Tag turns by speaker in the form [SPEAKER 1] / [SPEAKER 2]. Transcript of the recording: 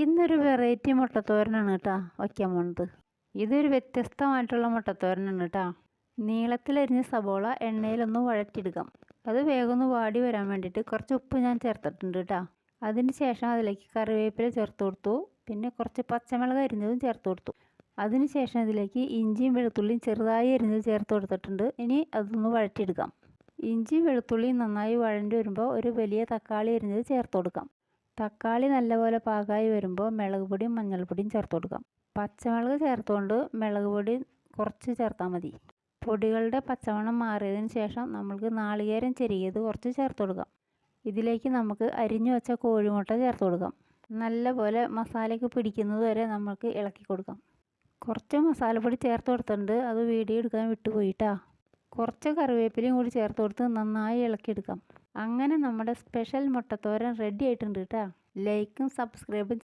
[SPEAKER 1] ഇന്നൊരു വെറൈറ്റി മുട്ടത്തോരനാണ് കേട്ടോ വയ്ക്കാൻ പോകുന്നത്. ഇതൊരു വ്യത്യസ്തമായിട്ടുള്ള മുട്ടത്തോരനാണ് കേട്ടോ. നീളത്തിലരിഞ്ഞ സബോള എണ്ണയിലൊന്ന് വഴറ്റിയെടുക്കാം. അത് വേഗം ഒന്ന് വാടി വരാൻ വേണ്ടിയിട്ട് കുറച്ച് ഉപ്പ് ഞാൻ ചേർത്തിട്ടുണ്ട് കേട്ടോ. അതിന് ശേഷം അതിലേക്ക് കറിവേപ്പില ചേർത്ത് കൊടുത്തു. പിന്നെ കുറച്ച് പച്ചമുളക് അരിഞ്ഞതും ചേർത്ത് കൊടുത്തു. അതിന് ശേഷം ഇതിലേക്ക് ഇഞ്ചിയും വെളുത്തുള്ളിയും ചെറുതായി അരിഞ്ഞത് ചേർത്ത് കൊടുത്തിട്ടുണ്ട്. ഇനി അതൊന്ന് വഴറ്റിയെടുക്കാം. ഇഞ്ചിയും വെളുത്തുള്ളിയും നന്നായി വഴണ്ടി വരുമ്പോൾ ഒരു വലിയ തക്കാളി അരിഞ്ഞത് ചേർത്ത് കൊടുക്കാം. തക്കാളി നല്ലപോലെ പാകമായി വരുമ്പോൾ മുളക് പൊടിയും മഞ്ഞൾപ്പൊടിയും ചേർത്ത് കൊടുക്കാം. പച്ചമുളക് ചേർത്തുകൊണ്ട് മുളക് പൊടി കുറച്ച് ചേർത്താൽ മതി. പൊടികളുടെ പച്ചമണം മാറിയതിന് ശേഷം നമുക്ക് നാളികേരം ചെരിയത് കുറച്ച് ചേർത്ത് കൊടുക്കാം. ഇതിലേക്ക് നമുക്ക് അരിഞ്ഞു വെച്ച കോഴിമുട്ട ചേർത്ത് കൊടുക്കാം. നല്ലപോലെ മസാലയ്ക്ക് പിടിക്കുന്നത് വരെ നമുക്ക് ഇളക്കി കൊടുക്കാം. കുറച്ച് മസാലപ്പൊടി ചേർത്ത് കൊടുത്തിട്ടുണ്ട്. അത് വീഡിയോ എടുക്കാൻ വിട്ടുപോയിട്ടാ. കുറച്ച് കറിവേപ്പിലയും കൂടി ചേർത്ത് കൊടുത്ത് നന്നായി ഇളക്കിയെടുക്കാം. അങ്ങനെ നമ്മുടെ സ്പെഷ്യൽ മുട്ടത്തോരൻ റെഡി ആയിട്ടുണ്ട് കേട്ടോ. ലൈക്കും സബ്സ്ക്രൈബും